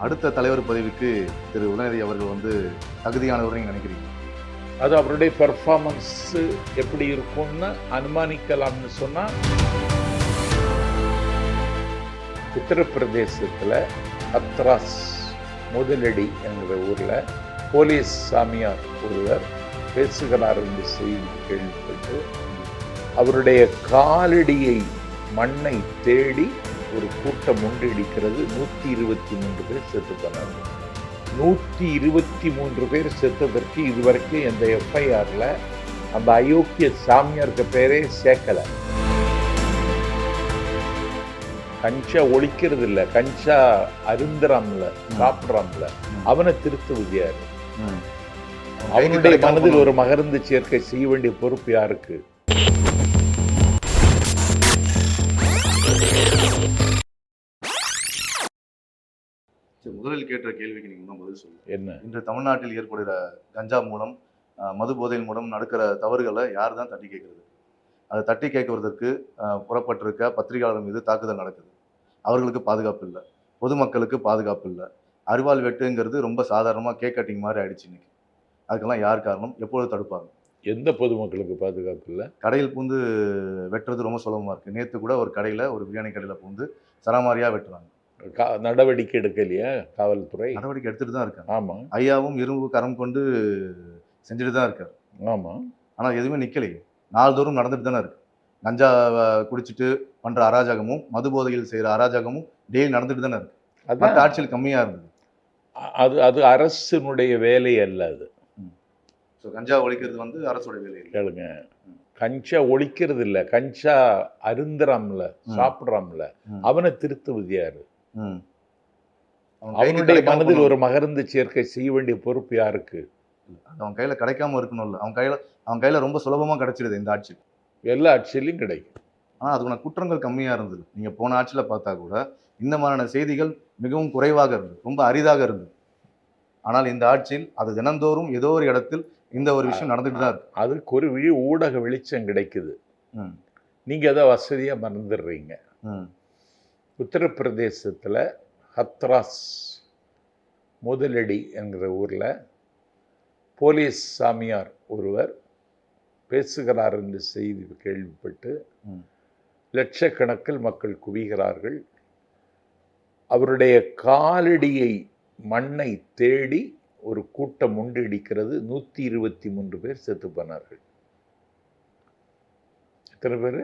அடுத்த தலைவர் பதவிக்கு திரு உதயநிதி அவர்கள் வந்து தகுதியானவர் நினைக்கிறீங்க? அது அவருடைய பெர்ஃபார்மன்ஸ் எப்படி இருக்கும்னு அனுமானிக்கலாம்னு சொன்னால், உத்தரப்பிரதேசத்தில் ஹத்ராஸ் முதலடி என்கிற ஊரில் போலீஸ் சாமியார் ஒருவர் பேசுகிறார் என்று செய்தி கேள்விப்பட்டு அவருடைய காலடியை மண்ணை தேடி ஒரு கூட்டம் முண்டிடிக்கிறது. 123 பேர் செத்து போனார்கள். 123 பேர் செத்ததற்கு இதுவரைக்கும் எந்த எஃப்ஐஆர்ல அந்த அயோக்கிய சாமியாருக்கு பேரே சேர்க்கலை. கஞ்சா ஒழிக்கிறது இல்லை, கஞ்சா அருந்துறாம்ல, சாப்பிட்றாம்ல, அவனை திருத்துவது யாரு? அவனுடைய மனதில் ஒரு மகருந்து சேர்க்கை செய்ய வேண்டிய பொறுப்பு யாருக்கு? முதலில் கேட்ட கேள்விக்கு நீங்க தான் பதில் சொல்லுங்க. என்ன? இன்று தமிழ்நாட்டில் ஏற்படுகிற கஞ்சா மூலம் மது போதையின் மூலம் நடக்கிற தவறுகளை யார் தான் தட்டி கேட்கறது? அதை தட்டி கேட்குவதற்கு புறப்பட்டிருக்க பத்திரிகையாளர் மீது தாக்குதல் நடக்குது. அவர்களுக்கு பாதுகாப்பு இல்லை, பொதுமக்களுக்கு பாதுகாப்பு இல்லை. அரிவாள் வெட்டுங்கிறது ரொம்ப சாதாரணமாக கேக் கட்டிங் மாதிரி ஆயிடுச்சு இன்னைக்கு. அதுக்கெல்லாம் யார் காரணம்? எப்பொழுது தடுப்பாங்க? எந்த பொதுமக்களுக்கு பாதுகாப்பு இல்லை? கடையில் பூந்து வெட்டுறது ரொம்ப சுலபமாக இருக்குது. நேற்று கூட ஒரு கடையில், ஒரு பிரியாணி கடையில் பூந்து சராமாரியாக வெட்டுறாங்க. நடவடிக்கை எடுக்கலையா காவல்துறை? நடவடிக்கை எடுத்துட்டு தான் இருக்காங்க. ஆமாம். ஐயாவும் இரும்பு கரம் கொண்டு செஞ்சுட்டு தான் இருக்காரு. ஆமாம். ஆனால் எதுவுமே நிற்கலையே. நாள்தோறும் நடந்துட்டு தானே இருக்கு. கஞ்சா குடிச்சிட்டு பண்ணுற அராஜகமும் மது போதையில் செய்கிற அராஜகமும் டெய்லி நடந்துட்டு தானே இருக்கு. மற்ற ஆட்சியில் கம்மியாக இருந்தது. அது அது அரசினுடைய வேலை அல்ல. அது கஞ்சா ஒழிக்கிறது வந்து அரசோட வேலை. கேளுங்க, கஞ்சா ஒழிக்கிறது இல்லை, கஞ்சா அருந்துறாம்ல, சாப்பிட்றாம்ல, அவனை திருத்துவது யாரு? அவனுடைய மனதில் ஒரு மகருந்து சேர்க்கை செய்ய வேண்டிய பொறுப்பு யாருக்கு? அவன் கையில கிடைக்காம இருக்கணும்ல. அவன் கையில ரொம்ப சுலபமா கிடைச்சிடுது இந்த ஆட்சி. எல்லா ஆட்சியிலையும் கிடைக்கும். ஆனா அதுக்கான குற்றங்கள் கம்மியா இருந்தது. நீங்க போன ஆட்சியில பார்த்தா கூட இந்த மாதிரியான செய்திகள் மிகவும் குறைவாக இருந்தது, ரொம்ப அரிதாக இருந்தது. ஆனால் இந்த ஆட்சியில் அது தினந்தோறும் ஏதோ ஒரு இடத்தில் இந்த ஒரு விஷயம் நடந்துட்டு தான் இருக்கு. அதுக்கு ஒரு ஊடக வெளிச்சம் கிடைக்குது. நீங்க அதை வசதியா மறந்துடுறீங்க. உத்தரப்பிரதேசத்துல ஹத்ராஸ் முதலடி என்கிற ஊர்ல போலீஸ் சாமியார் ஒருவர் பேசுகிறார் என்று செய்தி கேள்விப்பட்டு லட்சக்கணக்கில் மக்கள் குவிகிறார்கள். அவருடைய காலடியை மண்ணை தேடி ஒரு கூட்டம் முண்டிடிக்கிறது. 123 பேர் செத்து போனார்கள். எத்தனை பேர்?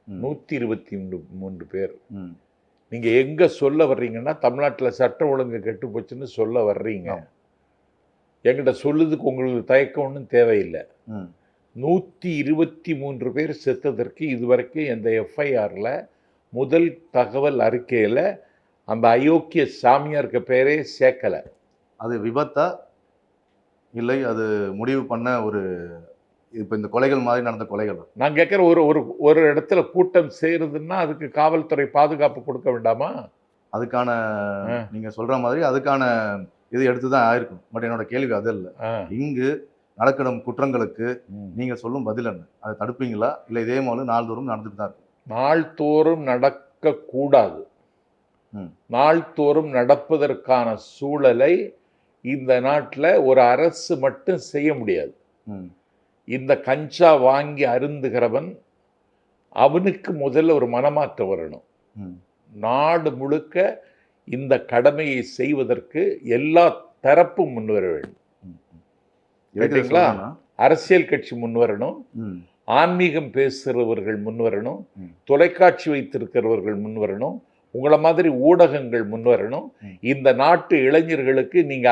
123 பேர். நீங்க எங்க சொல்ல வர்றீங்கன்னா, தமிழ்நாட்டில் சட்டம் ஒழுங்கு கெட்டு போச்சுன்னு சொல்ல வர்றீங்க. என்கிட்ட சொல்லுறதுக்கு உங்களுக்கு தயக்கம் ஒன்றும் தேவையில்லை. 123 பேர் செத்ததற்கு இதுவரைக்கும் எந்த எஃப்ஐஆர்ல முதல் தகவல் அறிக்கையில் அந்த அயோக்கிய சாமியாருக்கு பேரே சேர்க்கலை. அது விபத்தா இல்லை அது முடிவு பண்ண ஒரு இப்போ இந்த கொலைகள் மாதிரி நடந்த கொலைகள்? நான் கேட்குற ஒரு இடத்துல கூட்டம் செய்யறதுன்னா அதுக்கு காவல்துறை பாதுகாப்பு கொடுக்க வேண்டாமா? அதுக்கான நீங்க சொல்ற மாதிரி அதுக்கான இது எடுத்து தான் ஆயிருக்கும். பட் என்னோட கேள்வி அது இல்லை. இங்கு நடக்கிற குற்றங்களுக்கு நீங்க சொல்லும் பதில் என்ன? அதை தடுப்பீங்களா இல்லை இதே மாதிரி நாள்தோறும் நடந்துட்டு தான் இருக்கு? நாள்தோறும் நடக்கக்கூடாது. நாள்தோறும் நடப்பதற்கான சூழலை இந்த நாட்டில் ஒரு அரசு மட்டும் செய்ய முடியாது. இந்த கஞ்சா வாங்கி அருந்துகிறவன் அவனுக்கு முதல்ல ஒரு மனமாற்றம் வரணும். நாடு முழுக்க இந்த கடமையை செய்வதற்கு எல்லா தரப்பும் முன்வர வேண்டும். அரசியல் கட்சி முன்வரணும், ஆன்மீகம் பேசுகிறவர்கள் முன்வரணும், தொலைக்காட்சி வைத்திருக்கிறவர்கள் முன்வரணும், உங்களை மாதிரி ஊடகங்கள் முன்வரணும். இந்த நாட்டு இளைஞர்களுக்கு நீங்க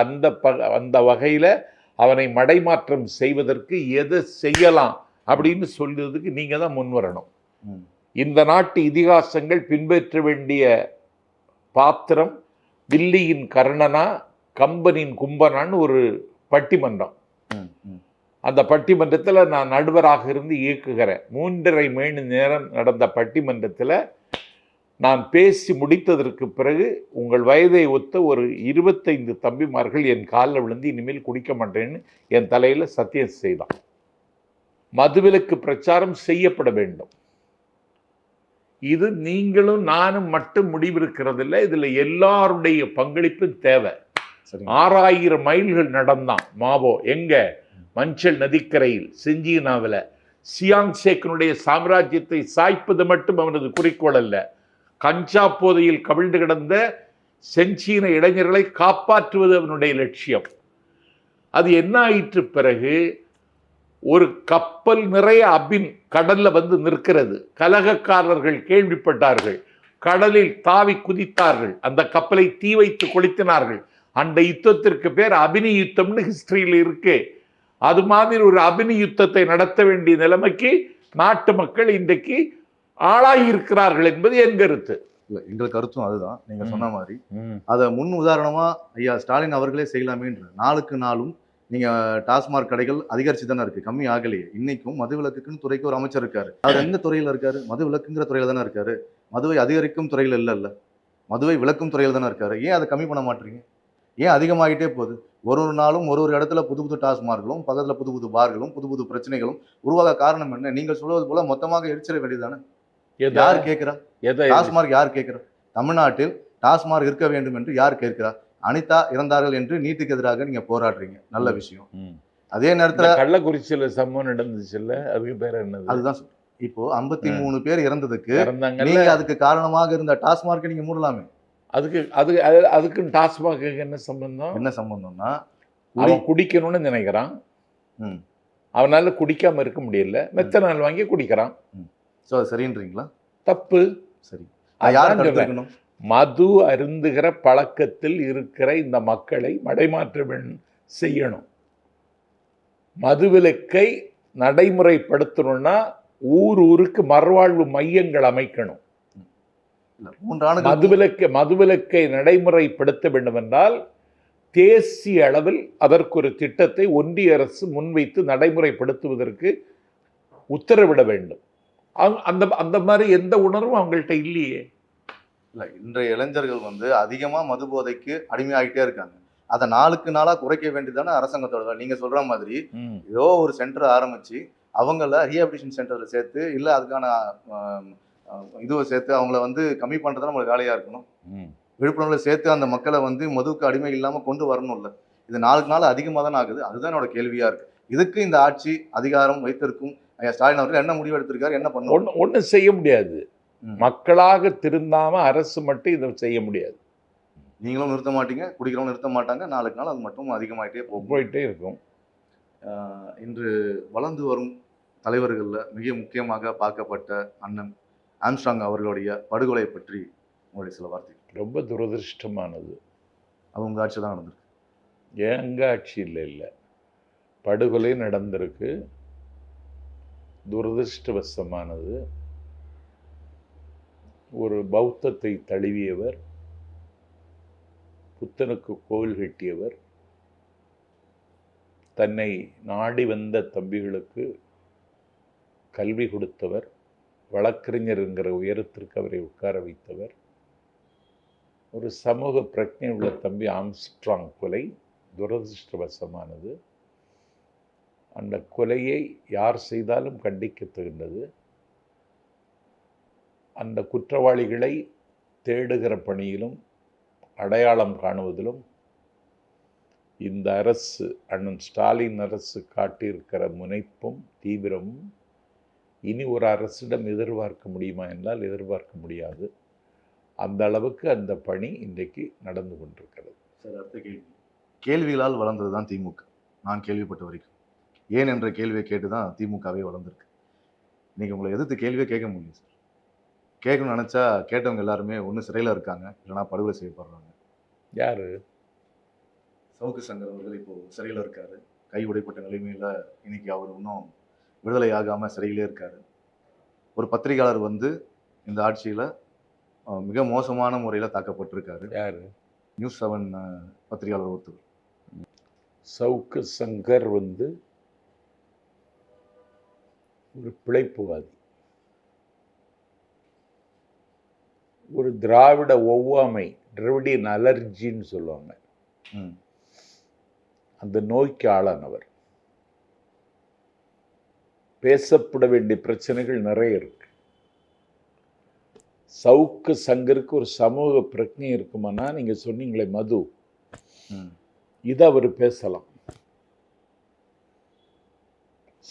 அந்த வகையில அவனை மடைமாற்றம் செய்வதற்கு எதை செய்யலாம் அப்படின்னு சொல்றதுக்கு நீங்க தான் முன்வரணும். இந்த நாட்டு இதிகாசங்கள் பின்பற்ற வேண்டிய பாத்திரம் தில்லியின் கர்ணனா, கம்பனின் கும்பனான்னு ஒரு பட்டிமன்றம். அந்த பட்டிமன்றத்தில் நான் நடுவராக இருந்து இயக்குகிறேன். 3.5 மணி நேரம் நடந்த பட்டிமன்றத்தில் நான் பேசி முடித்ததற்கு பிறகு உங்கள் வயதை ஒத்த ஒரு 25 தம்பிமார்கள் என் காலில் விழுந்து இனிமேல் குடிக்க மாட்டேன்னு என் தலையில் சத்தியம் செய்தான். மதுவிலக்கு பிரச்சாரம் செய்யப்பட வேண்டும். இது நீங்களும் நானும் மட்டும் முடிவெடுக்கிறது இல்லை, இதுல எல்லாருடைய பங்களிப்பும் தேவை. சரி 6000 மைல்கள் நடந்தான் மாவோ. எங்க? மஞ்சள் நதிக்கரையில் செஞ்சீனாவில். சியாங் சேக்கனுடைய சாம்ராஜ்யத்தை சாய்ப்பது மட்டும் அவனது குறிக்கோள் அல்ல, கஞ்சா போதையில் கவிழ்ந்து கிடந்த செஞ்சீன இளைஞர்களை காப்பாற்றுவது அவனுடைய லட்சியம். அது என்ன ஆயிற்று? பிறகு ஒரு கப்பல் நிறைய அபின் கடல்ல வந்து நிற்கிறது. கலகக்காரர்கள் கேள்விப்பட்டார்கள், கடலில் தாவி குதித்தார்கள், அந்த கப்பலை தீ வைத்து கொளுத்தினார்கள். அந்த யுத்தத்திற்கு பேர் அபினி யுத்தம்னு ஹிஸ்டரியில் இருக்கு. அது மாதிரி ஒரு அபினி யுத்தத்தை நடத்த வேண்டிய நிலைமைக்கு நாட்டு மக்கள் இன்றைக்கு ஆளாகி இருக்கிறார்கள் என்பது என் கருத்து. இல்ல எங்கள் கருத்தும் அதுதான் நீங்க சொன்ன மாதிரி. அதை முன் உதாரணமா ஐயா ஸ்டாலின் அவர்களே செய்யலாமேன்ற. நாளுக்கு நாளும் நீங்க டாஸ்மாக் கடைகள் அதிகரிச்சு தானே இருக்கு, கம்மி ஆகலையே. இன்னைக்கும் மதுவிலக்குன்னு துறைக்கு ஒரு அமைச்சர் இருக்காரு. அவர் எந்த துறையில இருக்காரு? மதுவிலக்குங்கிற துறையில தானே இருக்காரு. மதுவை அதிகரிக்கும் துறையில இல்ல, மதுவை விலக்கும் துறையில தானே இருக்காரு. ஏன் அதை கம்மி பண்ண மாட்டீங்க? ஏன் அதிகமாகிட்டே போகுது? ஒரு நாளும் ஒரு இடத்துல புது புது டாஸ்மார்களும், பக்கத்துல புது புது பார்களும், புது புது பிரச்சனைகளும் உருவாக காரணம் என்ன? நீங்கள் சொல்வது போல மொத்தமாக எரிச்சிட வேண்டியதானே. யார் கேட்கிறா? டாஸ்மார்க் யார் கேட்கிறா? தமிழ்நாட்டில் டாஸ்மார்க் இருக்க வேண்டும் என்று யார் கேட்கிறா? அனிதா இறந்தார்கள் என்று நீட்டுக்கு எதிராக நீங்க போராடுறீங்க, நல்ல விஷயம். அதே நேரத்துல கள்ளக்குறிச்சியில சம்பவம் நடந்துச்சுல்ல, அதுக்கு பேர் என்னது? அதுதான் சொல்றேன். இப்போ 53 பேர் இறந்ததுக்கு நீங்க அதுக்கு காரணமாக இருந்த டாஸ்மார்க்கை நீங்க மூடலாமே. அதுக்கு டாஸ்மாக் என்ன சம்பந்தம்? என்ன சம்பந்தம்னா, அவன் குடிக்கணும்னு நினைக்கிறான், அவனால குடிக்காம இருக்க முடியல, மெத்தனால் வாங்கி குடிக்கிறான். சோ அது சரின்றீங்களா? தப்பு. சரி, யார் தடுக்கணும்? மது அருந்துகிற பழக்கத்தில் இருக்கிற இந்த மக்களை மடைமாற்றம் செய்யணும். மதுவிலக்கை நடைமுறைப்படுத்தணும்னா ஊருக்கு மறுவாழ்வு மையங்கள் அமைக்கணும். மதுவிலக்கை நடைமுறைப்படுத்த வேண்டும் என்றால் தேசிய அளவில் அதற்கு ஒரு திட்டத்தை ஒன்றிய அரசு முன்வைத்து நடைமுறைப்படுத்துவதற்கு உத்தரவிட வேண்டும். அந்த மாதிரி எந்த உணர்வும் அவங்கள்ட்ட இல்லையே. இல்லை, இன்றைய இளைஞர்கள் அதிகமா மது போதைக்கு அடிமையாகிட்டே இருக்காங்க. அதை நாளுக்கு நாளா குறைக்க வேண்டியதான அரசாங்கத்தோட. நீங்க சொல்ற மாதிரி ஏதோ ஒரு சென்டர் ஆரம்பிச்சு அவங்கள ரீஹாபிலிட்டேஷன் சென்டர்ல சேர்த்து, இல்ல அதுக்கான இதுவை சேர்த்து அவங்கள கம்மி பண்றதுதான் நம்மளுக்கு வேலையா இருக்கணும். விழுப்புரம்ல சேர்த்து அந்த மக்களை மதுவுக்கு அடிமை இல்லாம கொண்டு வரணும்ல. இது நாளுக்கு நாள் அதிகமாக தானே ஆகுது. அதுதான் என்னோட கேள்வியா இருக்கு. இதுக்கு இந்த ஆட்சி அதிகாரம் வைத்திருக்கும் ஸ்டாலின் அவர்கள் என்ன முடிவு எடுத்திருக்காரு? என்ன பண்ணும்? ஒன்றும் செய்ய முடியாது. மக்களாக திருந்தாம அரசு மட்டும் இதை செய்ய முடியாது. நீங்களும் நிறுத்த மாட்டீங்க, குடிக்கிறவங்க நிறுத்த மாட்டாங்க. நாளுக்கு நாள் அது மட்டும் அதிகமாயிட்டே போயிட்டே இருக்கும். இன்று வளர்ந்து வரும் தலைவர்களில் மிக முக்கியமாக பார்க்கப்பட்ட அண்ணன் ஆம்ஸ்ட்ராங் அவர்களுடைய படுகொலை பற்றி உங்களுடைய சில வார்த்தை. ரொம்ப துரதிருஷ்டமானது. அது உங்கள் ஆட்சி தான் நடந்திருக்கு. எங்க ஆட்சி இல்லை, படுகொலை நடந்திருக்கு. துரதிருஷ்டவசமானது. ஒரு பௌத்தத்தை தழுவியவர், புத்தனுக்கு கோவில் கட்டியவர், தன்னை நாடி வந்த தம்பிகளுக்கு கல்வி கொடுத்தவர், வழக்கறிஞர் என்கிற உயரத்திற்கு அவரை உட்கார வைத்தவர், ஒரு சமூக பிரஜை உள்ள தம்பி ஆம்ஸ்ட்ராங் கொலை துரதிருஷ்டவசமானது. அந்த கொலையை யார் செய்தாலும் கண்டிக்கத்தகுந்தது. அந்த குற்றவாளிகளை தேடுகிற பணியிலும் அடையாளம் காணுவதிலும் இந்த அரசு, அண்ணன் ஸ்டாலின் அரசு காட்டியிருக்கிற முனைப்பும் தீவிரமும் இனி ஒரு அரசிடம் எதிர்பார்க்க முடியுமா என்றால் எதிர்பார்க்க முடியாது. அந்த அளவுக்கு அந்த பணி இன்றைக்கு நடந்து கொண்டிருக்கிறது. சார், அடுத்த கேள்வி. கேள்விகளால் வளர்ந்தது தான் திமுக. நான் கேள்விப்பட்ட வரைக்கும் ஏன் என்ற கேள்வியை கேட்டு தான் திமுகவே வளர்ந்துருக்கு. இன்னைக்கு உங்களை எதிர்த்து கேள்வியே கேட்க முடியும் சார். கேட்கணும்னு நினச்சா கேட்டவங்க எல்லாருமே ஒன்று சிறையில் இருக்காங்க, இல்லைனா படுகொலை செய்யப்படுறாங்க. யார்? சவுக்கு சங்கர் அவர்கள் இப்போது சிறையில் இருக்காரு. கை உடைப்பட்ட நிலைமையில் இன்னைக்கு அவர் இன்னும் விடுதலை ஆகாமல் சிறையிலே இருக்காரு. ஒரு பத்திரிகையாளர் இந்த ஆட்சியில் மிக மோசமான முறையில் தாக்கப்பட்டிருக்காரு. யார்? நியூஸ் 7 பத்திரிகையாளர் ஒருத்தர். சவுக்கு சங்கர் ஒரு பிழைப்புவாதி, ஒரு திராவிட ஒவ்வாமை, டிராவிடியன் அலர்ஜின்னு சொல்லுவாங்க, அந்த நோய்க்கு ஆளானவர். பேசப்பட வேண்டிய பிரச்சனைகள் நிறைய இருக்கு. சவுக்கு சங்கருக்கு ஒரு சமூக பிரச்சனை இருக்குமானா நீங்க சொன்னீங்களே மது, இதை அவர் பேசலாம்.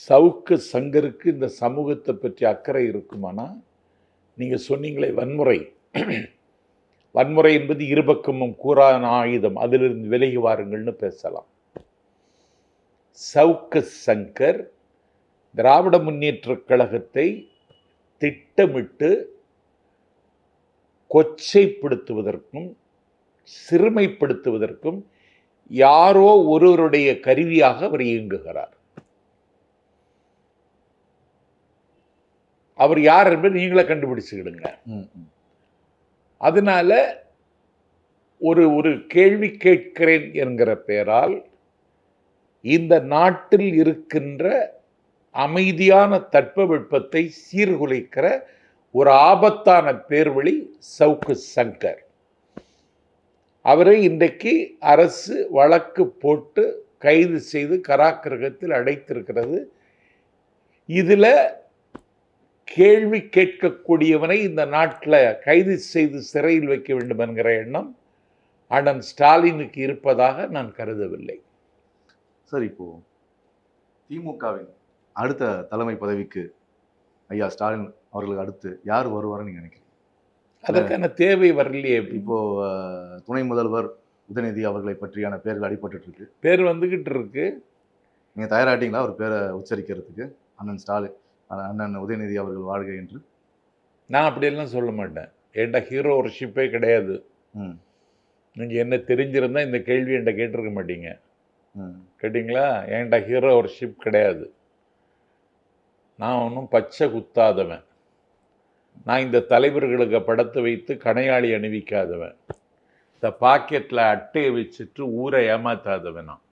சவுக்கு சங்கருக்கு இந்த சமூகத்தை பற்றி அக்கறை இருக்குமானா நீங்க சொன்னீங்களே வன்முறை, வன்முறை என்பது இருபக்கமும் கூறான ஆயுதம், அதிலிருந்து விலகி வாருங்கள்னு பேசலாம். சவுக்கு சங்கர் திராவிட முன்னேற்றக் கழகத்தை திட்டமிட்டு கொச்சைப்படுத்துவதற்கும் சிறுமைப்படுத்துவதற்கும் யாரோ ஒருவருடைய கருவியாக அவர் இயங்குகிறார். அவர் யார் என்பதை நீங்களே கண்டுபிடிச்சுக்கிடுங்க. அதனால ஒரு கேள்வி கேட்கிறேன் என்கிற பெயரால் இந்த நாட்டில் இருக்கின்ற அமைதியான தட்பவெப்பத்தை சீர்குலைக்கிற ஒரு ஆபத்தான பேர்வழி சவுக்கு சங்கர். அவரை இன்றைக்கு அரசு வழக்கு போட்டு கைது செய்து கராக்கிரகத்தில் அடைத்திருக்கிறது. இதுல கேள்வி கேட்கக்கூடியவனை இந்த நாட்டில் கைது செய்து சிறையில் வைக்க வேண்டும் என்கிற எண்ணம் அண்ணன் ஸ்டாலினுக்கு இருப்பதாக நான் கருதவில்லை. சார், இப்போ திமுகவின் அடுத்த தலைமை பதவிக்கு ஐயா ஸ்டாலின் அவர்களுக்கு அடுத்து யார் வருவார்னு நீங்க நினைக்கிறீங்க? அதற்கான தேவை வரலையே. இப்போ துணை முதல்வர் உதயநிதி அவர்களை பற்றியான பேர்கள் அடிபட்டு இருக்கு, பேர் வந்துகிட்டு இருக்கு. நீங்க தயாராட்டீங்களா ஒரு பேரை உச்சரிக்கிறதுக்கு? அண்ணன் ஸ்டாலின், அண்ணன் உதயநிதி அவர்கள் வாழ்க என்று. நான் அப்படியெல்லாம் சொல்ல மாட்டேன். என்கிட்ட ஹீரோ ஒர்ஷிப்பே கிடையாது. நீங்க என்ன தெரிஞ்சிருந்தா இந்த கேள்வி என்கிட்ட கேட்டிருக்க மாட்டீங்க. கேட்டிங்களா? என்கிட்ட ஹீரோ ஒர்ஷிப் கிடையாது. நான் ஒன்றும் பச்சை குத்தாதவன். நான் இந்த தலைவர்களுக்கு படத்தை வைத்து கணையாளி அணிவிக்காதவன். இந்த பாக்கெட்டில் அட்டையை வச்சுட்டு ஊரை ஏமாத்தாதவன் நான்.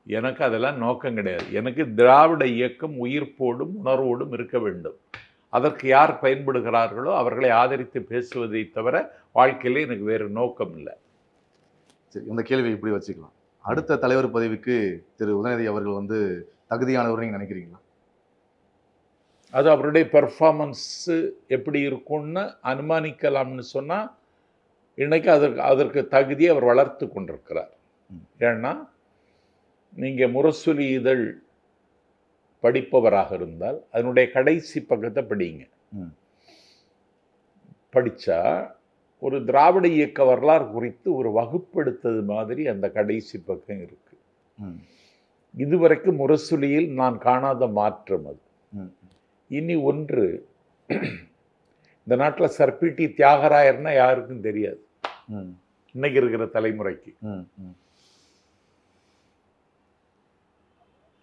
எனக்கு அதெல்லாம் நோக்கம் கிடையாது. எனக்கு திராவிட இயக்கம் உயிர்ப்போடும் உணர்வோடும் இருக்க வேண்டும். அதற்கு யார் பயன்படுகிறார்களோ அவர்களை ஆதரித்து பேசுவதை தவிர வாழ்க்கையிலே எனக்கு வேறு நோக்கம் இல்லை. சரி, இந்த கேள்வி இப்படி வச்சுக்கலாம். அடுத்த தலைவர் பதவிக்கு திரு உதயநிதி அவர்கள் தகுதியானவர் நீங்க நினைக்கிறீங்களா? அது அவருடைய பெர்ஃபார்மன்ஸு எப்படி இருக்கும்னு அனுமானிக்கலாம்னு சொன்னால் இன்னைக்கு அதற்கு தகுதியை அவர் வளர்த்து கொண்டிருக்கிறார். ஏன்னா நீங்கள் முரசொலி இதழ் படிப்பவராக இருந்தால் அதனுடைய கடைசி பக்கத்தை படிங்க. படித்தா ஒரு திராவிட இயக்க வரலாறு குறித்து ஒரு வகுப்படுத்தது மாதிரி அந்த கடைசி பக்கம் இருக்கு. இதுவரைக்கும் முரசொலியில் நான் காணாத மாற்றம் அது. இனி ஒன்று, இந்த நாட்டில் சர்பிடி தியாகராயர்னா யாருக்கும் தெரியாது இன்னைக்கு இருக்கிற தலைமுறைக்கு.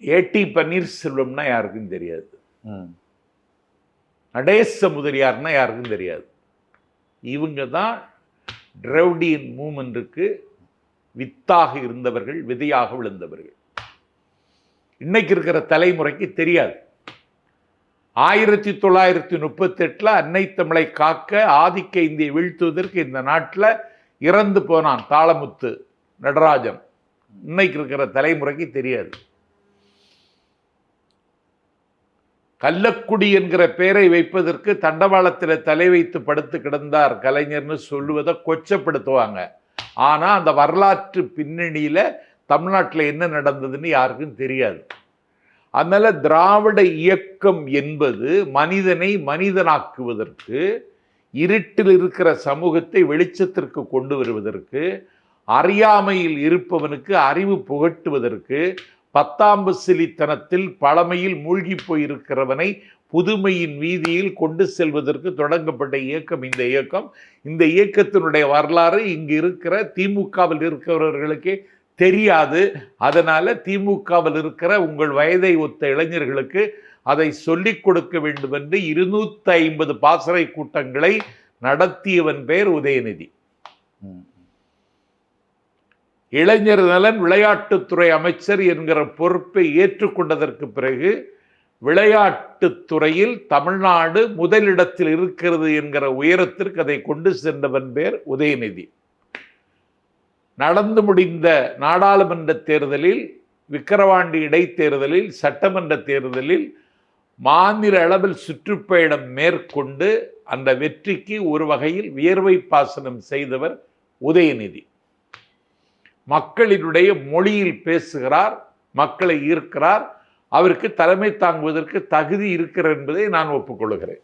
ஏடி பன்னீர்செல்வம்னா யாருக்கும் தெரியாது. நடேச முதலியார்னா யாருக்கும் தெரியாது. இவங்க தான் திராவிடியன் மூமெண்ட்டுக்கு வித்தாக இருந்தவர்கள், விதையாக விழுந்தவர்கள். இன்னைக்கு இருக்கிற தலைமுறைக்கு தெரியாது. 1938 அன்னை தமிழை காக்க ஆதிக்க இந்தியை வீழ்த்துவதற்கு இந்த நாட்டில் இறந்து போனான் தாளமுத்து நடராஜன். இன்னைக்கு இருக்கிற தலைமுறைக்கு தெரியாது. கள்ளக்குடி என்கிற பெயரை வைப்பதற்கு தண்டவாளத்தில் தலை வைத்து படுத்து கிடந்தார் கலைஞர்னு சொல்லுவதை கொச்சப்படுத்துவாங்க. ஆனால் அந்த வரலாற்று பின்னணியில தமிழ்நாட்டில் என்ன நடந்ததுன்னு யாருக்கும் தெரியாது. அதனால திராவிட இயக்கம் என்பது மனிதனை மனிதனாக்குவதற்கு, இருட்டில் இருக்கிற சமூகத்தை வெளிச்சத்திற்கு கொண்டு வருவதற்கு, அறியாமையில் இருப்பவனுக்கு அறிவு புகட்டுவதற்கு, பத்தாம்பசிலித்தனத்தில் பழமையில் மூழ்கி போயிருக்கிறவனை புதுமையின் வீதியில் கொண்டு செல்வதற்கு தொடங்கப்பட்ட இயக்கம் இந்த இயக்கம். இந்த இயக்கத்தினுடைய வரலாறு இங்கு இருக்கிற திமுகவில் இருக்கிறவர்களுக்கே தெரியாது. அதனால திமுகவில் இருக்கிற உங்கள் வயதை ஒத்த இளைஞர்களுக்கு அதை சொல்லிக் கொடுக்க வேண்டும் என்று 250 பாசறை கூட்டங்களை நடத்தியவன் பெயர் உதயநிதி. இளைஞர் நலன் விளையாட்டுத்துறை அமைச்சர் என்கிற பொறுப்பை ஏற்றுக்கொண்டதற்கு பிறகு விளையாட்டுத்துறையில் தமிழ்நாடு முதலிடத்தில் இருக்கிறது என்கிற உயரத்திற்கு அதை கொண்டு சென்றவன் பேர் உதயநிதி. நடந்து முடிந்த நாடாளுமன்ற தேர்தலில், விக்கிரவாண்டி இடைத்தேர்தலில், சட்டமன்ற தேர்தலில் மாநில அளவில் சுற்றுப்பயணம் மேற்கொண்டு அந்த வெற்றிக்கு ஒரு வகையில் வியர்வை பாசனம் செய்தவர் உதயநிதி. மக்களினுடைய மொழியில் பேசுகிறார், மக்களை ஈர்க்கிறார், அவருக்கு தலைமை தாங்குவதற்கு தகுதி இருக்கிறது என்பதை நான் ஒப்புக்கொள்கிறேன்.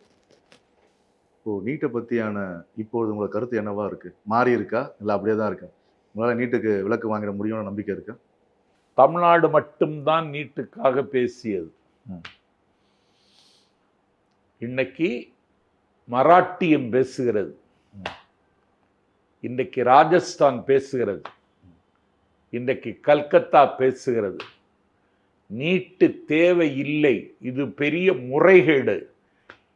இப்போ நீட்டை பற்றியான இப்பொழுது உங்களோட கருத்து என்னவா இருக்கு? மாறி இருக்கா இல்லை அப்படியே தான் இருக்கா? உங்களால் நீட்டுக்கு விலக்கு வாங்கிட முடியும்னு நம்பிக்கை இருக்கா? தமிழ்நாடு மட்டும்தான் நீட்டுக்காக பேசியது. இன்னைக்கு மராட்டியம் பேசுகிறது, இன்றைக்கு ராஜஸ்தான் பேசுகிறது, இன்றைக்கு கல்கத்தா பேசுகிறது. நீட்டு தேவையில்லை, இது பெரிய முறைகேடு,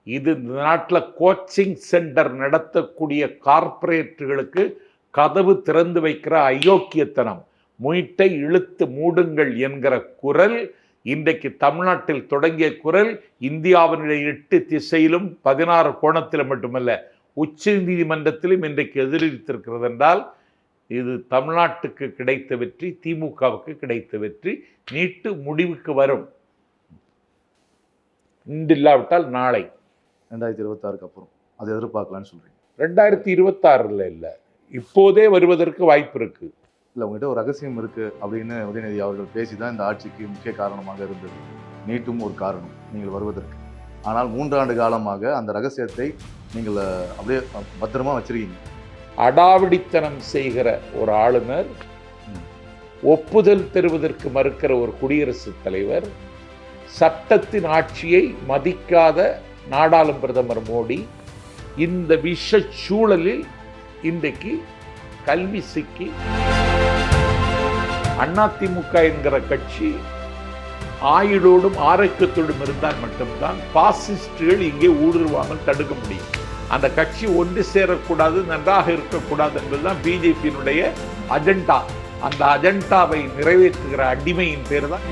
இது இந்த நாட்டில் கோச்சிங் சென்டர் நடத்தக்கூடிய கார்ப்பரேட்டுகளுக்கு கதவு திறந்து வைக்கிற அயோக்கியத்தனம், முயிட்டை இழுத்து மூடுங்கள் என்கிற குரல் இன்றைக்கு தமிழ்நாட்டில் தொடங்கிய குரல் இந்தியாவினுடைய 8 திசையிலும் 16 கோணத்திலும் மட்டுமல்ல உச்ச நீதிமன்றத்திலும் இன்றைக்கு எதிரொலித்திருக்கிறது என்றால் இது தமிழ்நாட்டுக்கு கிடைத்த வெற்றி, திமுகவுக்கு கிடைத்த வெற்றி. நீட்டு முடிவுக்கு வரும், இன்று இல்லாவிட்டால் நாளை. 2026க்கு அப்புறம் அதை எதிர்பார்க்கலான்னு சொல்றீங்க? 2026 இல்லை, இப்போதே வருவதற்கு வாய்ப்பு இருக்கு. இல்லை, உங்கள்கிட்ட ஒரு ரகசியம் இருக்கு அப்படின்னு உதயநிதி அவர்கள் பேசி தான் இந்த ஆட்சிக்கு முக்கிய காரணமாக இருந்தது. நீட்டும் ஒரு காரணம் நீங்கள் வருவதற்கு. ஆனால் 3 ஆண்டு காலமாக அந்த ரகசியத்தை நீங்கள் அப்படியே பத்திரமா வச்சிருக்கீங்க. அடாவடித்தனம் செய்கிற ஒரு ஆளுநர், ஒப்புதல் தருவதற்கு மறுக்கிற ஒரு குடியரசுத் தலைவர், சட்டத்தின் ஆட்சியை மதிக்காத நாடாளும் பிரதமர் மோடி, இந்த விஷ சூழலில் இன்றைக்கு கல்வி சிக்கி அதிமுக என்கிற கட்சி ஆயுளோடும் ஆரோக்கியத்தோடும் இருந்தால் மட்டும்தான் பாசிஸ்டுகள் இங்கே ஊடுருவாமல் தடுக்க முடியும். அந்த கட்சி ஒன்று சேரக்கூடாது, நன்றாக இருக்கக்கூடாது என்பதுதான் பிஜேபியினுடைய அஜெண்டா. அந்த அஜெண்டாவை நிறைவேற்றுகிற அடிமையின் பேர் தான்